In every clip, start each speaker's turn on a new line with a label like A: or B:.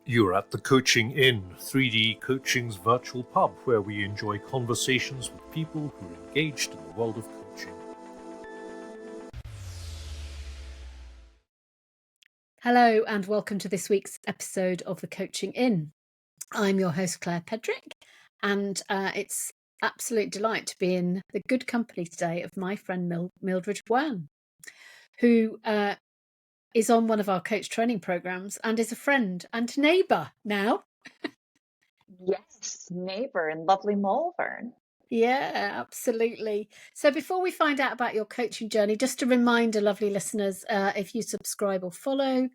A: You're at the Coaching Inn, 3D Coaching's virtual pub, where we enjoy conversations with people who are engaged in the world of coaching.
B: Hello and welcome to this week's episode of the Coaching Inn. I'm your host Claire Pedrick, and it's absolute delight to be in the good company today of my friend Mildred Yuan, who is on one of our coach training programs and is a friend and neighbour now.
C: Yes, neighbour in lovely Malvern.
B: Yeah, absolutely. So before we find out about your coaching journey, just a reminder, lovely listeners, if you subscribe or follow,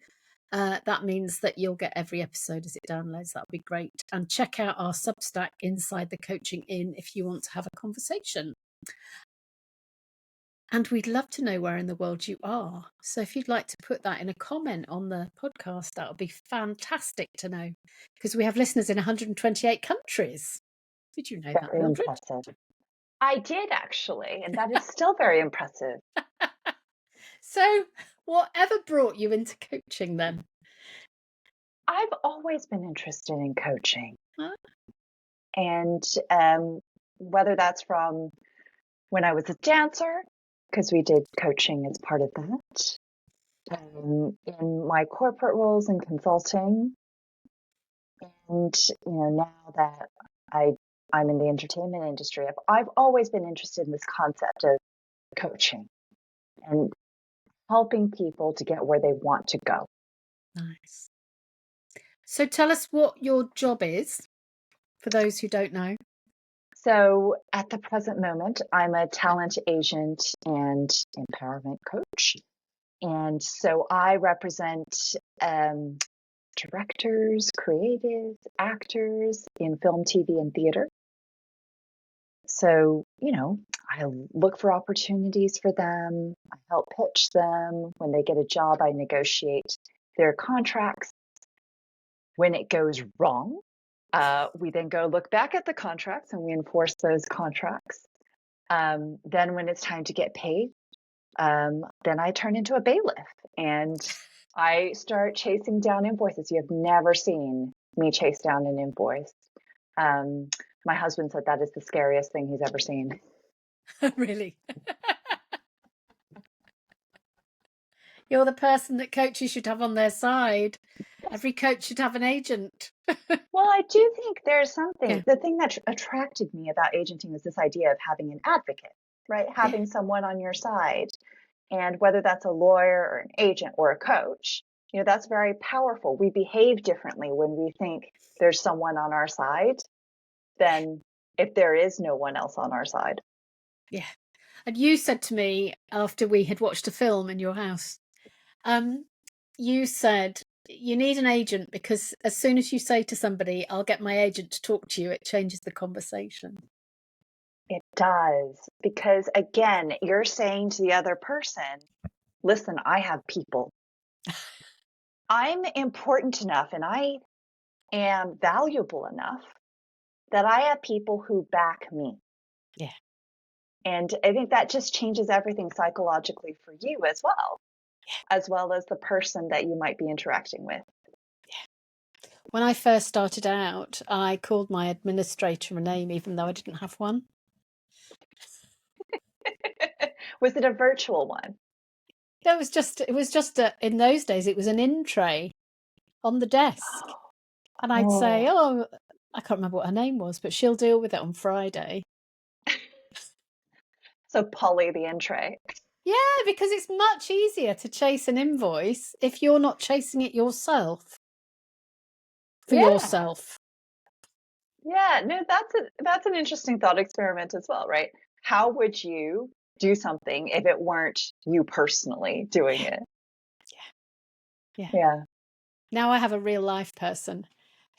B: that means that you'll get every episode as it downloads. That would be great. And check out our Substack Inside the Coaching Inn if you want to have a conversation. And we'd love to know where in the world you are. So if you'd like to put that in a comment on the podcast, that would be fantastic to know, because we have listeners in 128 countries. Did you know that,
C: Very
B: Mildred?
C: impressive. I did actually, and that is still very impressive.
B: So whatever brought you into coaching then?
C: I've always been interested in coaching.
B: Huh?
C: And whether that's from when I was a dancer, because we did coaching as part of that, in my corporate roles in consulting, and now that I'm in the entertainment industry, I've always been interested in this concept of coaching and helping people to get where they want to go.
B: Nice. So tell us what your job is, for those who don't know.
C: So at the present moment, I'm a talent agent and empowerment coach. And so I represent directors, creatives, actors in film, TV, and theater. So, I look for opportunities for them. I help pitch them. When they get a job, I negotiate their contracts. When it goes wrong, we then go look back at the contracts and we enforce those contracts. Then when it's time to get paid, then I turn into a bailiff and I start chasing down invoices. You have never seen me chase down an invoice. My husband said that is the scariest thing he's ever seen.
B: Really? You're the person that coaches should have on their side. Every coach should have an agent.
C: Well, I do think there's something.
B: Yeah.
C: The thing that attracted me about agenting is this idea of having an advocate, right? Having someone on your side. And whether that's a lawyer or an agent or a coach, that's very powerful. We behave differently when we think there's someone on our side than if there is no one else on our side.
B: Yeah. And you said to me after we had watched a film in your house, you said you need an agent because as soon as you say to somebody, I'll get my agent to talk to you, it changes the conversation.
C: It does. Because again, you're saying to the other person, listen, I have people. I'm important enough and I am valuable enough that I have people who back me.
B: Yeah.
C: And I think that just changes everything psychologically for you as well, as well as the person that you might be interacting with.
B: Yeah. When I first started out, I called my administrator a name, even though I didn't have one.
C: Was it a virtual one?
B: No, it was just in those days, it was an in tray on the desk. And I'd say, I can't remember what her name was, but she'll deal with it on Friday.
C: So Polly the in tray.
B: Yeah, because it's much easier to chase an invoice if you're not chasing it yourself. Yourself.
C: Yeah, no, that's an interesting thought experiment as well, right? How would you do something if it weren't you personally doing it? Yeah.
B: Now I have a real life person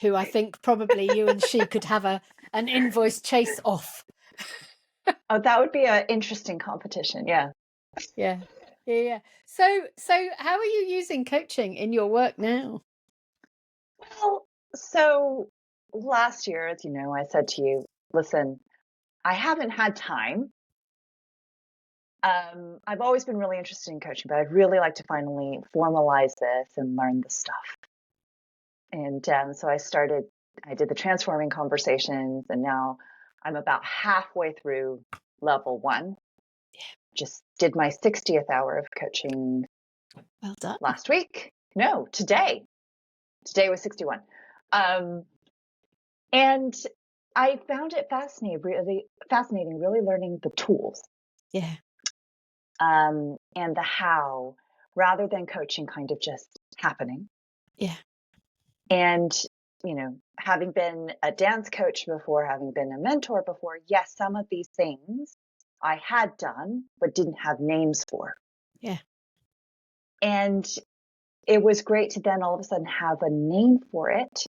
B: who I think probably you and she could have an invoice chase off.
C: Oh, that would be an interesting competition. Yeah.
B: So how are you using coaching in your work now?
C: Well, so last year, as you know, I said to you, listen, I haven't had time. I've always been really interested in coaching, but I'd really like to finally formalize this and learn the stuff. And so I did the transforming conversations, and now I'm about halfway through level 1. Just did my 60th hour of coaching
B: Well done.
C: last week. No, today. Today was 61. And I found it fascinating, really learning the tools.
B: Yeah.
C: And the how, rather than coaching kind of just happening.
B: Yeah.
C: And, having been a dance coach before, having been a mentor before, yes, some of these things I had done, but didn't have names for.
B: Yeah.
C: And it was great to then all of a sudden have a name for it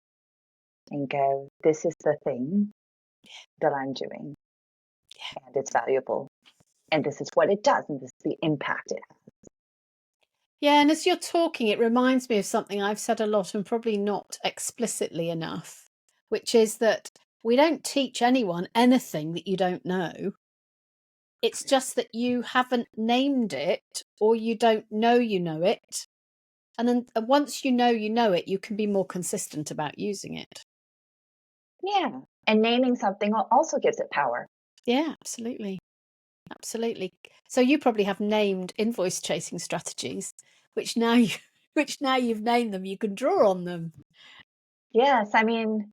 C: and go, this is the thing that I'm doing. And it's valuable. And this is what it does. And this is the impact it has.
B: Yeah, and as you're talking, it reminds me of something I've said a lot and probably not explicitly enough, which is that we don't teach anyone anything that you don't know. It's just that you haven't named it, or you don't know you know it. And then once you know it, you can be more consistent about using it.
C: Yeah. And naming something also gives it power.
B: Yeah, absolutely. Absolutely. So you probably have named invoice chasing strategies, which now you've named them, you can draw on them.
C: Yes. I mean,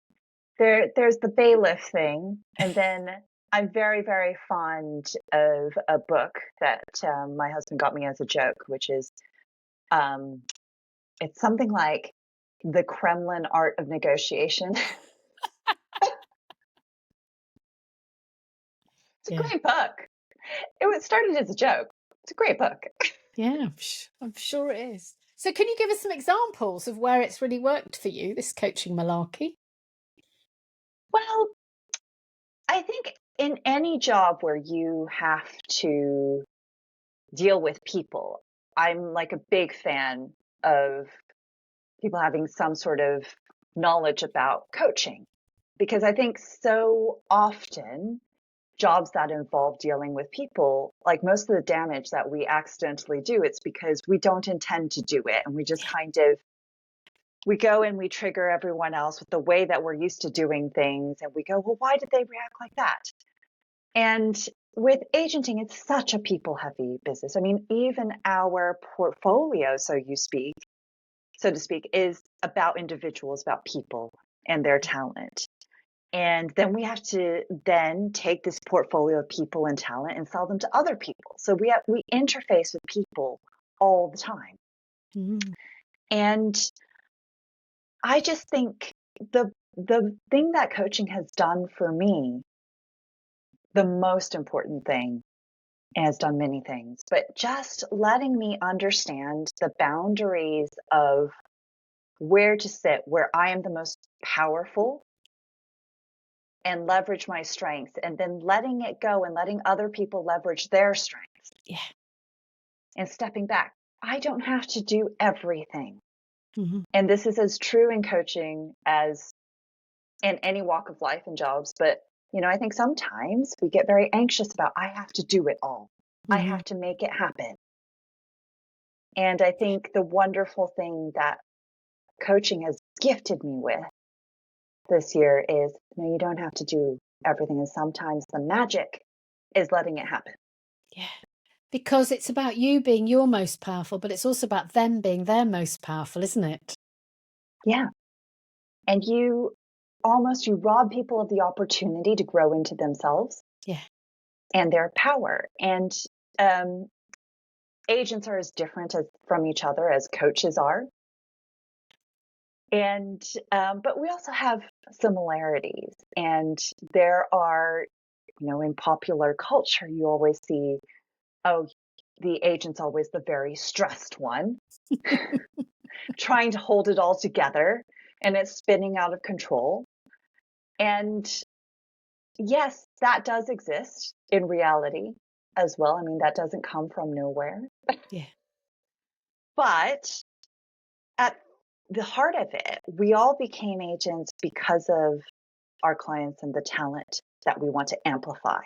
C: there's the bailiff thing. And then I'm very, very fond of a book that my husband got me as a joke, which is it's something like The Kremlin Art of Negotiation. It's a great book. It started as a joke. It's a great book.
B: Yeah, I'm sure it is. So can you give us some examples of where it's really worked for you, this coaching malarkey?
C: Well, I think in any job where you have to deal with people, I'm like a big fan of people having some sort of knowledge about coaching, because I think so often jobs that involve dealing with people, like most of the damage that we accidentally do, it's because we don't intend to do it. And we just we go and we trigger everyone else with the way that we're used to doing things. And we go, well, why did they react like that? And with agenting, it's such a people heavy business. I mean, even our portfolio, so to speak, is about individuals, about people and their talent. And then we have to then take this portfolio of people and talent and sell them to other people. So we interface with people all the time.
B: Mm.
C: And I just think the thing that coaching has done for me, the most important thing, and has done many things, but just letting me understand the boundaries of where to sit, where I am the most powerful, and leverage my strengths, and then letting it go and letting other people leverage their strengths.
B: Yeah.
C: And stepping back. I don't have to do everything.
B: Mm-hmm.
C: And this is as true in coaching as in any walk of life and jobs. But, I think sometimes we get very anxious about, I have to do it all.
B: Mm-hmm.
C: I have to make it happen. And I think the wonderful thing that coaching has gifted me with this year is, you don't have to do everything. And sometimes the magic is letting it happen.
B: Yeah. Because it's about you being your most powerful, but it's also about them being their most powerful, isn't it?
C: Yeah. And you rob people of the opportunity to grow into themselves.
B: Yeah.
C: And their power. And agents are as different from each other as coaches are. And but we also have similarities. And there are, in popular culture, you always see, the agent's always the very stressed one, trying to hold it all together, and it's spinning out of control. And yes, that does exist in reality as well. I mean, that doesn't come from nowhere.
B: Yeah.
C: But at the heart of it, we all became agents because of our clients and the talent that we want to amplify.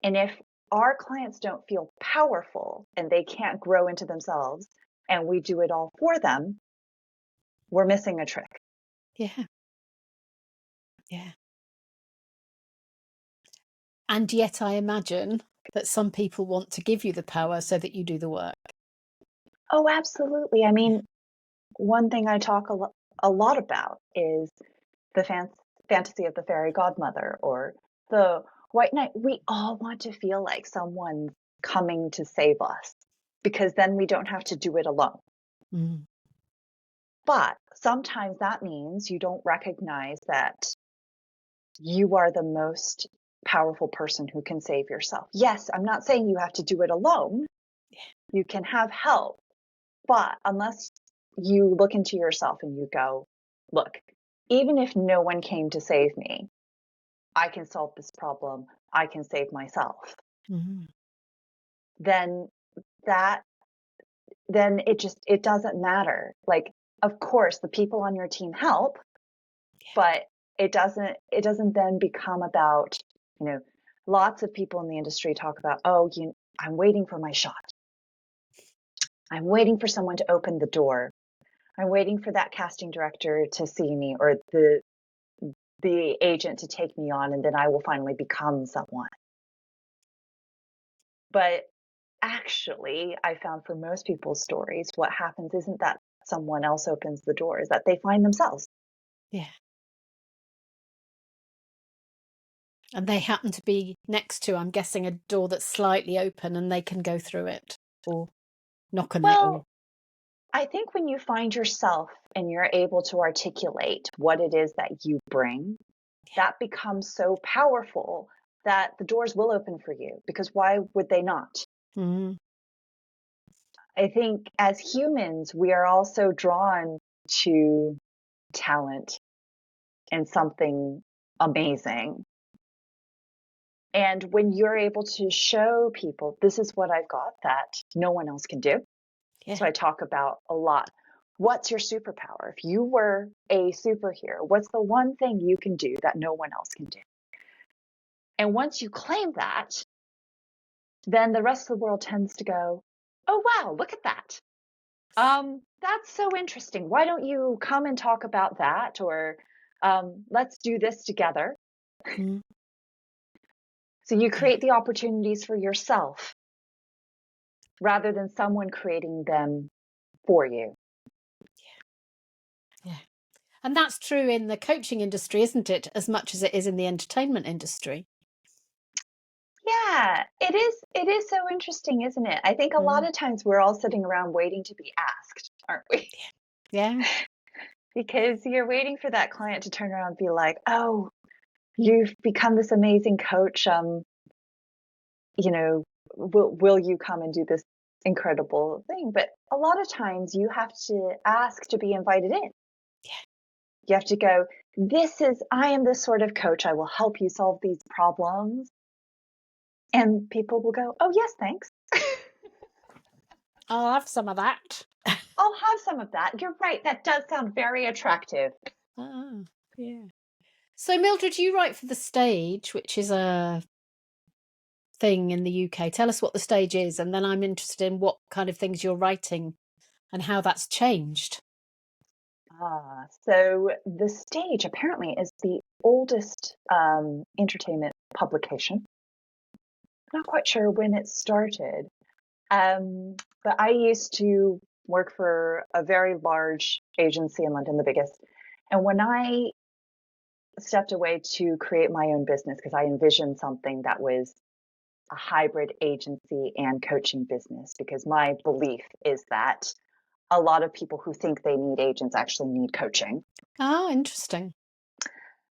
C: And if our clients don't feel powerful and they can't grow into themselves and we do it all for them, we're missing a trick.
B: Yeah. Yeah. And yet I imagine that some people want to give you the power so that you do the work.
C: Oh, absolutely. I mean, one thing I talk a lot about is the fantasy of the fairy godmother or the white knight. We all want to feel like someone's coming to save us because then we don't have to do it alone.
B: Mm.
C: But sometimes that means you don't recognize that you are the most powerful person who can save yourself. Yes, I'm not saying you have to do it alone. You can have help, but unless you look into yourself and you go, look, even if no one came to save me, I can solve this problem. I can save myself.
B: Mm.
C: Then it doesn't matter. Like, of course, the people on your team help, but it doesn't then become about, lots of people in the industry talk about, I'm waiting for my shot. I'm waiting for someone to open the door. I'm waiting for that casting director to see me or the agent to take me on, and then I will finally become someone. But actually, I found for most people's stories, what happens isn't that someone else opens the door, is that they find themselves.
B: Yeah. And they happen to be next to, I'm guessing, a door that's slightly open and they can go through it or knock on it. Or
C: Well, I think when you find yourself and you're able to articulate what it is that you bring, that becomes so powerful that the doors will open for you, because why would they not?
B: Mm.
C: I think as humans, we are also drawn to talent and something amazing. And when you're able to show people, this is what I've got that no one else can do.
B: Yeah.
C: So I talk about a lot. What's your superpower? If you were a superhero, what's the one thing you can do that no one else can do? And once you claim that, then the rest of the world tends to go, oh, wow, look at that. That's so interesting. Why don't you come and talk about that? Or let's do this together.
B: Mm.
C: So you create the opportunities for yourself rather than someone creating them for you.
B: Yeah. And that's true in the coaching industry, isn't it? As much as it is in the entertainment industry.
C: Yeah, it is so interesting, isn't it? I think a lot of times we're all sitting around waiting to be asked, aren't we?
B: Yeah.
C: Because you're waiting for that client to turn around and be like, "Oh, you've become this amazing coach. Will you come and do this incredible thing?" But a lot of times you have to ask to be invited in.
B: Yeah.
C: You have to go, I am this sort of coach. I will help you solve these problems. And people will go, "Oh, yes, thanks."
B: I'll have some of that.
C: I'll have some of that. You're right. That does sound very attractive.
B: Yeah. So, Mildred, you write for The Stage, which is a thing in the UK. Tell us what The Stage is, and then I'm interested in what kind of things you're writing and how that's changed.
C: So The Stage apparently is the oldest entertainment publication. Not quite sure when it started, but I used to work for a very large agency in London, the biggest. And when I stepped away to create my own business, because I envisioned something that was a hybrid agency and coaching business, because my belief is that a lot of people who think they need agents actually need coaching.
B: Oh, interesting.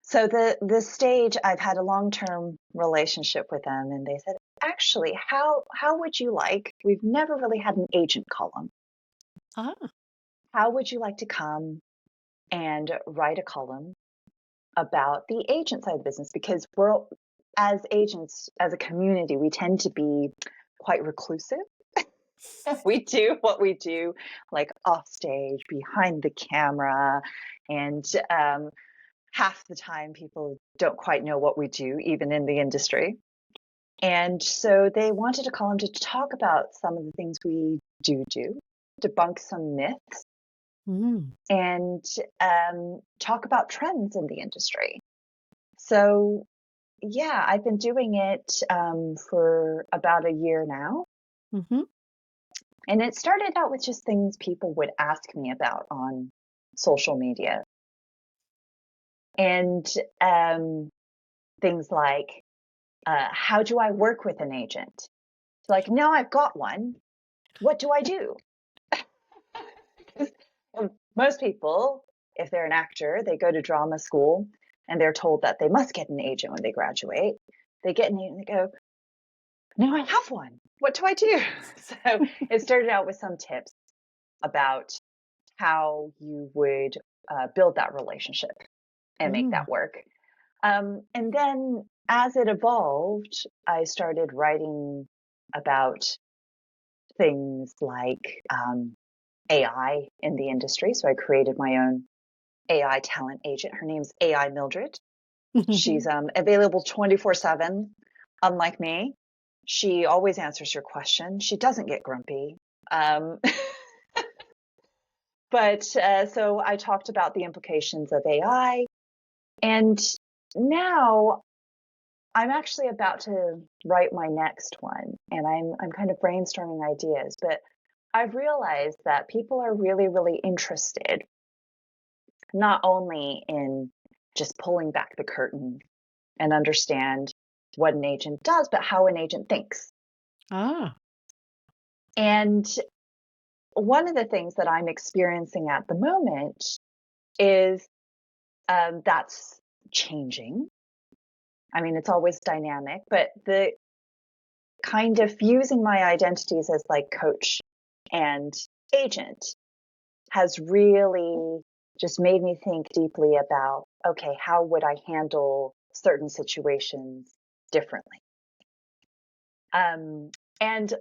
C: So the Stage, I've had a long-term relationship with them, and they said, actually, how would you like, we've never really had an agent column.
B: Ah.
C: How would you like to come and write a column about the agent side of the business? Because as agents, as a community, we tend to be quite reclusive. We do what we do, like off stage, behind the camera, and half the time people don't quite know what we do, even in the industry. And so they wanted a column to talk about some of the things we do, debunk some myths, and talk about trends in the industry. So, yeah, I've been doing it for about a year now. And it started out with just things people would ask me about on social media. And things like, how do I work with an agent? It's like, now I've got one. What do I do? Most people, if they're an actor, they go to drama school and they're told that they must get an agent when they graduate. They get an agent and they go, now I have one. What do I do? So it started out with some tips about how you would build that relationship and make that work. And then as it evolved, I started writing about things like AI in the industry. So I created my own AI talent agent. Her name's AI Mildred. She's available 24/7. Unlike me, she always answers your question. She doesn't get grumpy. But so I talked about the implications of AI. And now I'm actually about to write my next one. And I'm kind of brainstorming ideas. But I've realized that people are really, really interested not only in just pulling back the curtain and understand what an agent does, but how an agent thinks. And one of the things that I'm experiencing at the moment is that's changing. I mean, it's always dynamic, but the kind of fusing my identities as like coach and agent has really just made me think deeply about, okay, how would I handle certain situations differently? And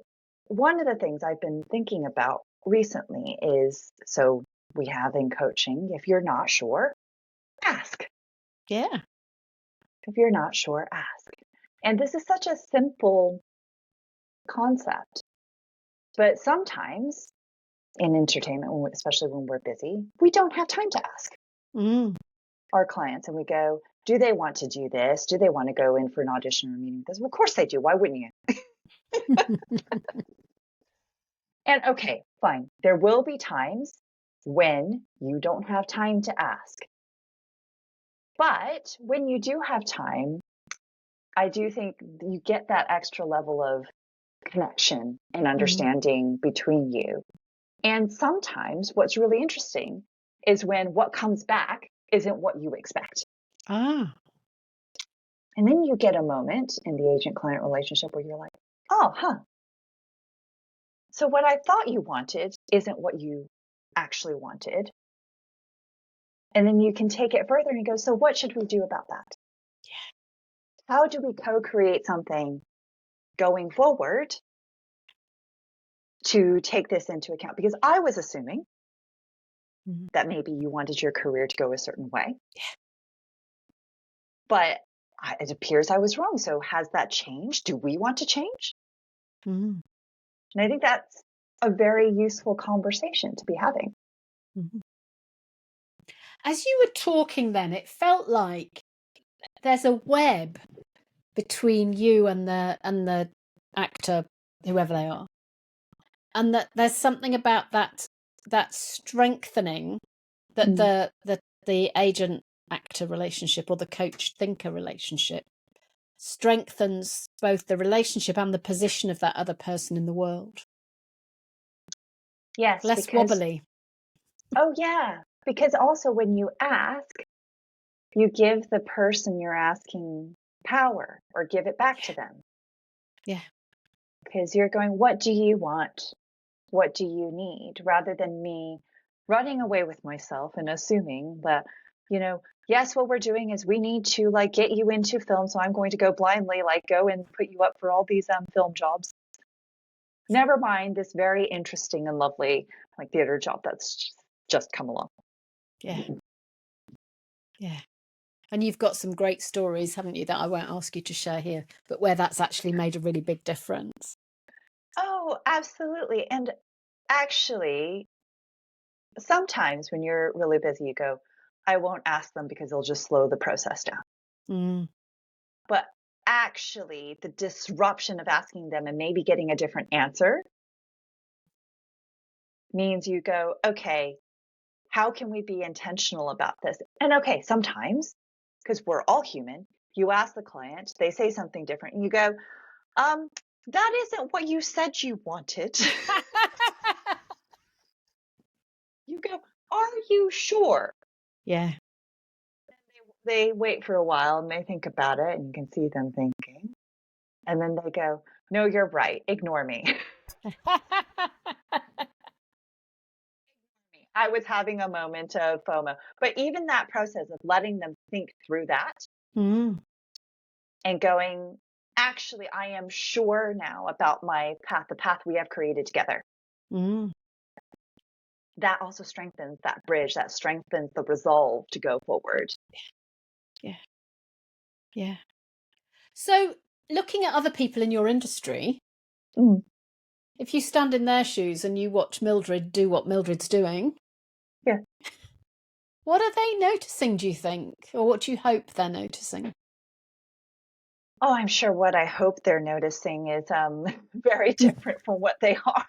C: one of the things I've been thinking about recently is, so we have in coaching, if you're not sure, ask.
B: Yeah.
C: If you're not sure, ask. And this is such a simple concept, but sometimes in entertainment, especially when we're busy, we don't have time to ask our clients. And we go, do they want to do this? Do they want to go in for an audition or a meeting with this? Well, of course they do. Why wouldn't you? And okay, fine. There will be times when you don't have time to ask. But when you do have time, I do think you get that extra level of connection and understanding between you. And sometimes what's really interesting is when what comes back isn't what you expect. And then you get a moment in the agent-client relationship where you're like, so what I thought you wanted isn't what you actually wanted. And then you can take it further and go, so what should we do about that? Yeah. How do we co-create something going forward to take this into account? Because I was assuming that maybe you wanted your career to go a certain way. Yeah. But it appears I was wrong. So has that changed? Do we want to change? And I think that's a very useful conversation to be having.
B: As you were talking then, it felt like there's a web between you and the actor, whoever they are. And that there's something about that strengthening that the agent actor relationship or the coach thinker relationship strengthens both the relationship and the position of that other person in the world.
C: Yes.
B: Less wobbly.
C: Oh, yeah. Because also when you ask, you give the person you're asking power or give it back to them.
B: Yeah.
C: Because you're going, what do you want? What do you need? Rather than me running away with myself and assuming that, yes, what we're doing is we need to get you into film. So I'm going to go blindly, go and put you up for all these film jobs. Never mind this very interesting and lovely theater job that's just come along.
B: Yeah. Yeah. And you've got some great stories, haven't you, that I won't ask you to share here, but where that's actually made a really big difference.
C: Oh, absolutely. And actually, sometimes when you're really busy, you go, I won't ask them because it'll just slow the process down.
B: Mm.
C: But actually, the disruption of asking them and maybe getting a different answer means you go, okay, how can we be intentional about this? And okay, sometimes, because we're all human, you ask the client, they say something different, and you go, that isn't what you said you wanted. You go, are you sure?
B: Yeah.
C: They wait for a while and they think about it, and you can see them thinking. And then they go, no, you're right. Ignore me. I was having a moment of FOMO. But even that process of letting them think through that
B: Mm.
C: and going, actually, I am sure now about my path, the path we have created together.
B: Mm.
C: That also strengthens that bridge, that strengthens the resolve to go forward.
B: Yeah. Yeah. So, looking at other people in your industry, if you stand in their shoes and you watch Mildred do what Mildred's doing,
C: Yeah.
B: What are they noticing, do you think? Or what do you hope they're noticing?
C: Oh, I'm sure what I hope they're noticing is very different from what they are.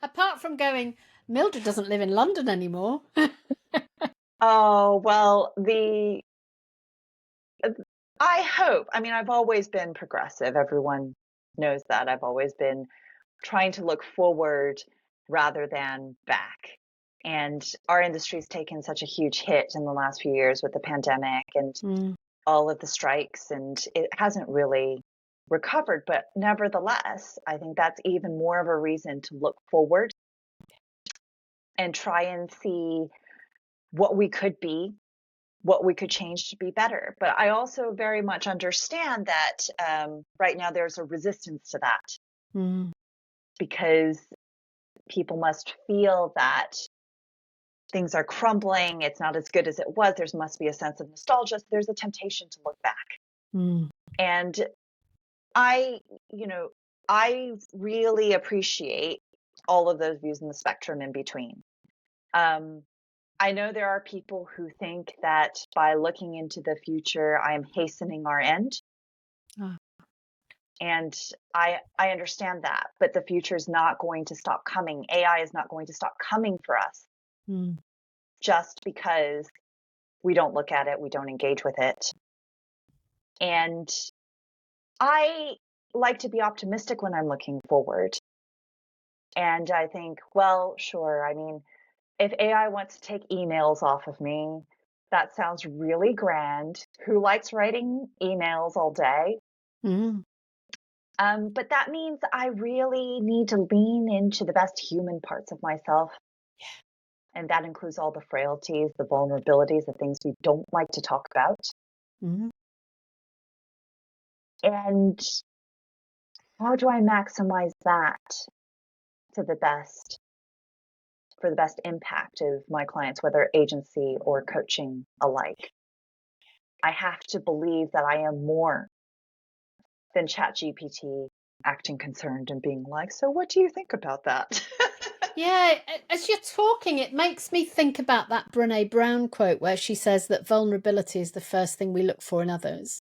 B: Apart from going, Mildred doesn't live in London anymore.
C: Oh, well, I hope, I mean, I've always been progressive. Everyone knows that. I've always been trying to look forward rather than back. And our industry's taken such a huge hit in the last few years with the pandemic and all of the strikes, and it hasn't really recovered. But nevertheless, I think that's even more of a reason to look forward and try and see what we could be, what we could change to be better. But I also very much understand that right now there's a resistance to that because people must feel that things are crumbling. It's not as good as it was. There must be a sense of nostalgia. There's a temptation to look back. And I really appreciate all of those views in the spectrum in between. I know there are people who think that by looking into the future, I am hastening our end. And I understand that, but the future is not going to stop coming. AI is not going to stop coming for us just because we don't look at it, we don't engage with it. And I like to be optimistic when I'm looking forward. And I think, well, sure. I mean, if AI wants to take emails off of me, that sounds really grand. Who likes writing emails all day? But that means I really need to lean into the best human parts of myself. Yeah. And that includes all the frailties, the vulnerabilities, the things we don't like to talk about. And how do I maximize that to the best, for the best impact of my clients, whether agency or coaching alike? I have to believe that I am more than ChatGPT acting concerned and being like, so what do you think about that?
B: Yeah, as you're talking, it makes me think about that Brené Brown quote where she says that vulnerability is the first thing we look for in others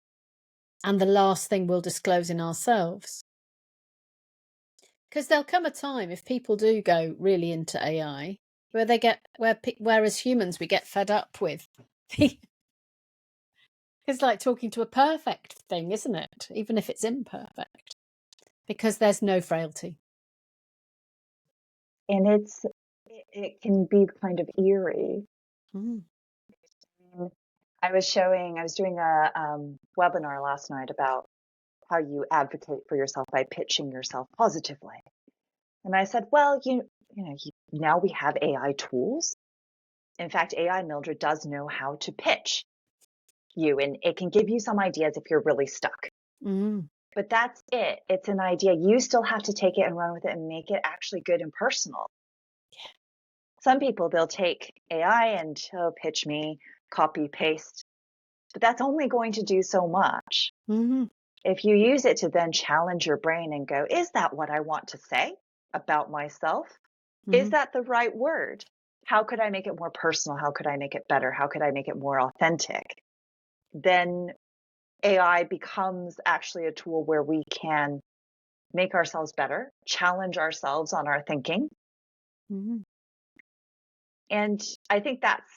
B: and the last thing we'll disclose in ourselves. Because there'll come a time, if people do go really into AI, where as humans we get fed up with. It's like talking to a perfect thing, isn't it? Even if it's imperfect. Because there's no frailty.
C: And it can be kind of eerie. I was doing a webinar last night about how you advocate for yourself by pitching yourself positively. And I said, well, now we have AI tools. In fact, AI Mildred does know how to pitch you, and it can give you some ideas if you're really stuck. But that's it. It's an idea. You still have to take it and run with it and make it actually good and personal. Yeah. Some people, they'll take AI and pitch me, copy, paste. But that's only going to do so much. If you use it to then challenge your brain and go, is that what I want to say about myself? Is that the right word? How could I make it more personal? How could I make it better? How could I make it more authentic? Then AI becomes actually a tool where we can make ourselves better, challenge ourselves on our thinking.
B: Mm-hmm.
C: And I think that's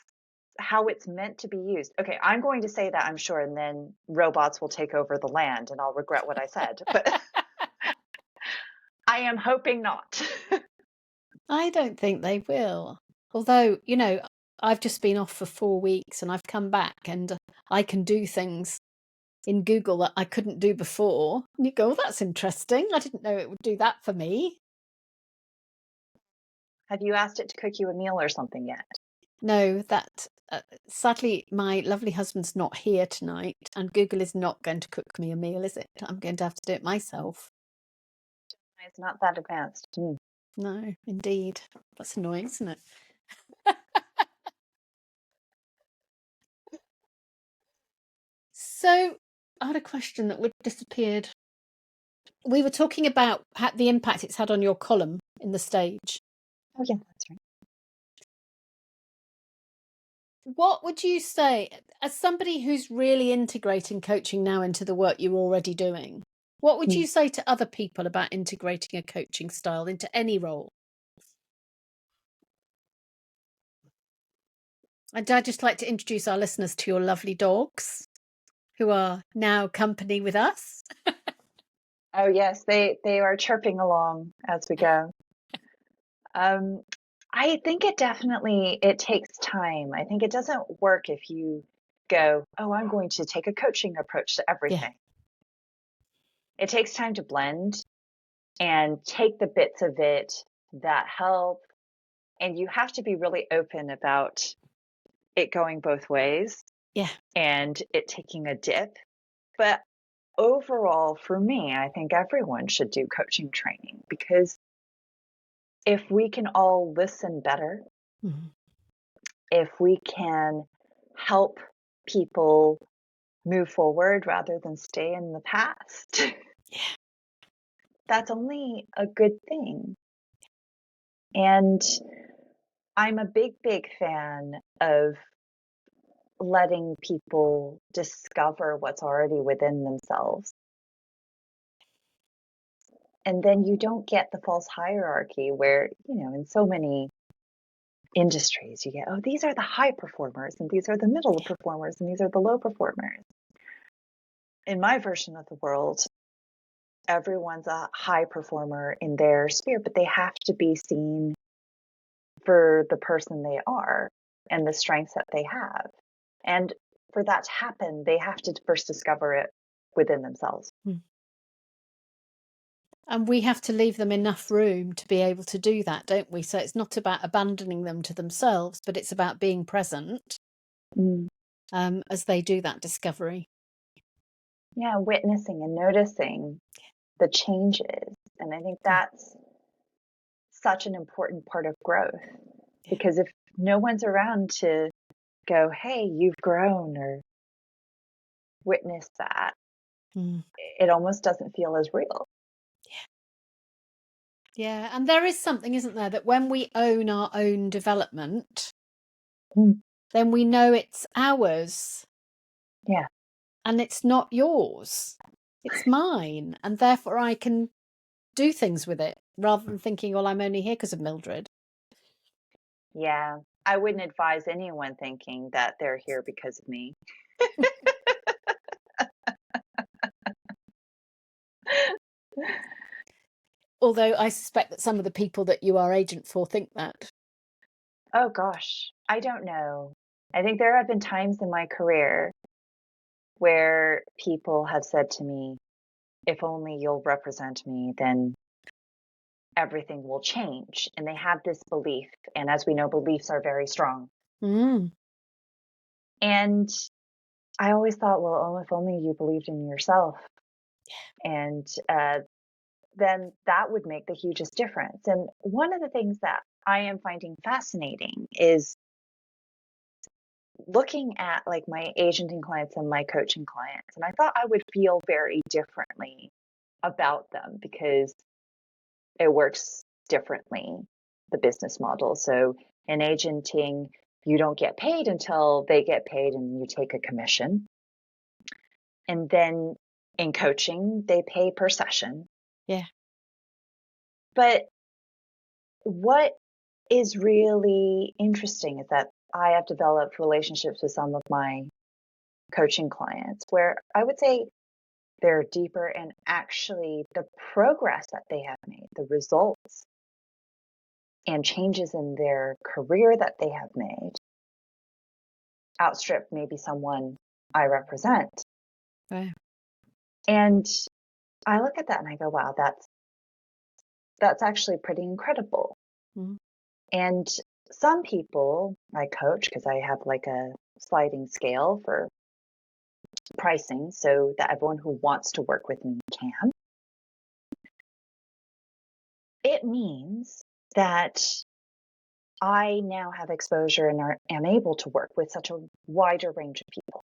C: how it's meant to be used. Okay, I'm going to say that, I'm sure, and then robots will take over the land and I'll regret what I said. But I am hoping not.
B: I don't think they will. Although, I've just been off for 4 weeks and I've come back and I can do things in Google that I couldn't do before. And you go, oh, that's interesting. I didn't know it would do that for me.
C: Have you asked it to cook you a meal or something yet?
B: No, that sadly, my lovely husband's not here tonight and Google is not going to cook me a meal, is it? I'm going to have to do it myself.
C: It's not that advanced.
B: No, indeed. That's annoying, isn't it? So I had a question that would disappeared. We were talking about the impact it's had on your column in the Stage.
C: Oh, yeah, that's right.
B: What would you say, as somebody who's really integrating coaching now into the work you're already doing, what would you say to other people about integrating a coaching style into any role? And I'd just like to introduce our listeners to your lovely dogs, who are now company with us.
C: Oh, yes, they are chirping along as we go. I think it takes time. I think it doesn't work if you go, oh, I'm going to take a coaching approach to everything. It takes time to blend and take the bits of it that help. And you have to be really open about it going both ways.
B: Yeah.
C: And it taking a dip. But overall, for me, I think everyone should do coaching training, because if we can all listen better, if we can help people move forward rather than stay in the past, that's only a good thing. And I'm a big, big fan of letting people discover what's already within themselves. And then you don't get the false hierarchy where, in so many industries, you get, oh, these are the high performers, and these are the middle performers, and these are the low performers. In my version of the world, everyone's a high performer in their sphere, but they have to be seen for the person they are and the strengths that they have. And for that to happen, they have to first discover it within themselves.
B: And we have to leave them enough room to be able to do that, don't we? So it's not about abandoning them to themselves, but it's about being present as they do that discovery. Yeah,
C: witnessing and noticing the changes. And I think that's such an important part of growth, because if no one's around to go, hey, you've grown, or witness that, it almost doesn't feel as real.
B: Yeah, and there is something, isn't there, that when we own our own development, then we know it's ours.
C: Yeah.
B: And it's not yours. It's mine. And therefore I can do things with it rather than thinking, well, I'm only here because of Mildred.
C: Yeah. I wouldn't advise anyone thinking that they're here because of me.
B: Although I suspect that some of the people that you are agent for think that.
C: Oh, gosh. I don't know. I think there have been times in my career where people have said to me, if only you'll represent me, then everything will change. And they have this belief. And as we know, beliefs are very strong. And I always thought, well, if only you believed in yourself. And then that would make the hugest difference. And one of the things that I am finding fascinating is looking at like my agenting clients and my coaching clients. And I thought I would feel very differently about them because it works differently. the business model. So in agenting, you don't get paid until they get paid and you take a commission. And then in coaching, they pay per session.
B: Yeah.
C: But what is really interesting is that I have developed relationships with some of my coaching clients where I would say they're deeper, and actually the progress that they have made, the results and changes in their career that they have made outstrip maybe someone I represent.
B: Right.
C: And I look at that and I go, wow, that's actually pretty incredible.
B: Mm-hmm.
C: And some people I coach, because I have like a sliding scale for pricing so that everyone who wants to work with me can. It means that I now have exposure and am able to work with such a wider range of people.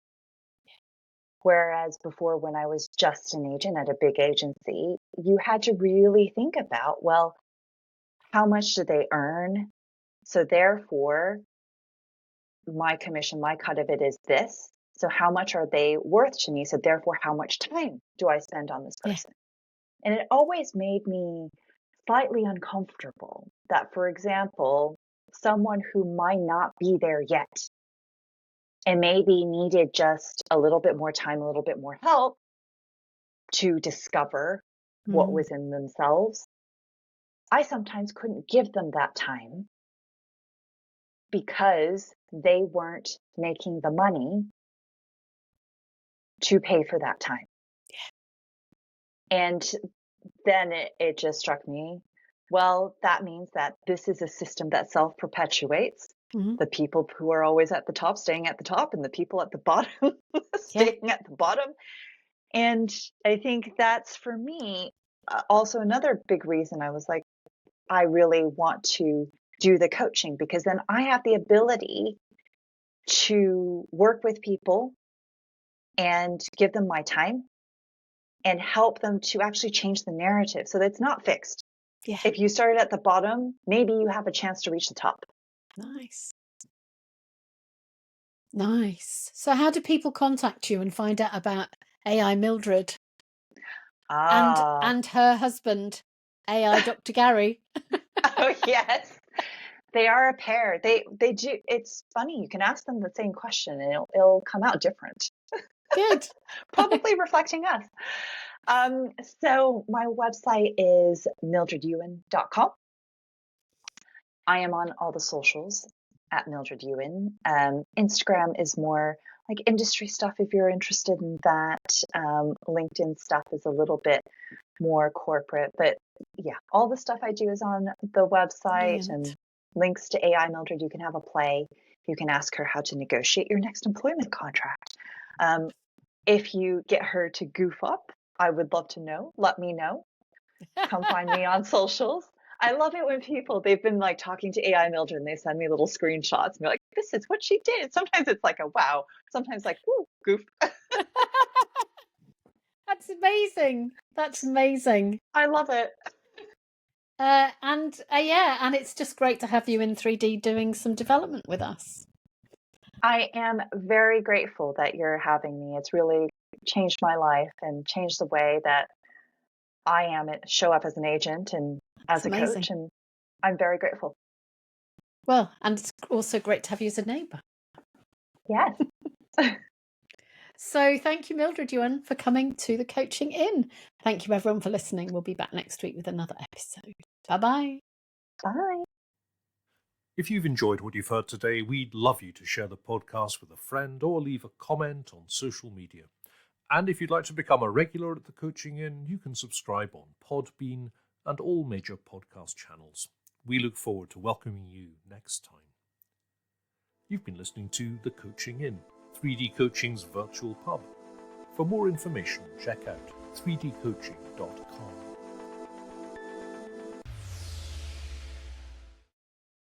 C: Whereas before, when I was just an agent at a big agency, you had to really think about, well, how much do they earn? So therefore, my commission, my cut of it is this. So how much are they worth to me? So therefore, how much time do I spend on this person? Yeah. And it always made me slightly uncomfortable that, for example, someone who might not be there yet and maybe needed just a little bit more time, a little bit more help to discover what was in themselves, I sometimes couldn't give them that time because they weren't making the money to pay for that time. Yeah. And then it just struck me, well, that means that this is a system that self-perpetuates. Mm-hmm. The people who are always at the top staying at the top, and the people at the bottom staying at the bottom. And I think that's, for me, also another big reason I was like, I really want to do the coaching, because then I have the ability to work with people and give them my time and help them to actually change the narrative so that it's not fixed. Yeah. If you started at the bottom, maybe you have a chance to reach the top.
B: Nice. Nice. So how do people contact you and find out about AI Mildred and her husband, AI Dr. Gary?
C: Oh, yes. They are a pair. They do. It's funny. You can ask them the same question and it'll come out different.
B: Good.
C: Probably reflecting us. So my website is mildredyuan.com. I am on all the socials at Mildred Yuan. Instagram is more like industry stuff if you're interested in that. LinkedIn stuff is a little bit more corporate, but yeah, all the stuff I do is on the website. Brilliant. And links to AI Mildred. You can have a play. You can ask her how to negotiate your next employment contract. If you get her to goof up, I would love to know. Let me know. Come find me on socials. I love it when they've been like talking to AI Mildred and they send me little screenshots and be like, this is what she did. Sometimes it's like a wow. Sometimes like, ooh, goof.
B: That's amazing. That's amazing.
C: I love it.
B: And it's just great to have you in 3D doing some development with us.
C: I am very grateful that you're having me. It's really changed my life and changed the way that I show up as an agent and as a coach, and I'm very grateful.
B: Well, and it's also great to have you as a neighbour.
C: Yes.
B: So thank you, Mildred Yuan, for coming to the Coaching In. Thank you, everyone, for listening. We'll be back next week with another episode. Bye-bye.
C: Bye.
A: If you've enjoyed what you've heard today, we'd love you to share the podcast with a friend or leave a comment on social media. And if you'd like to become a regular at the Coaching In, you can subscribe on Podbean and all major podcast channels. We look forward to welcoming you next time. You've been listening to The Coaching In, 3D Coaching's virtual pub. For more information, check out 3dcoaching.com.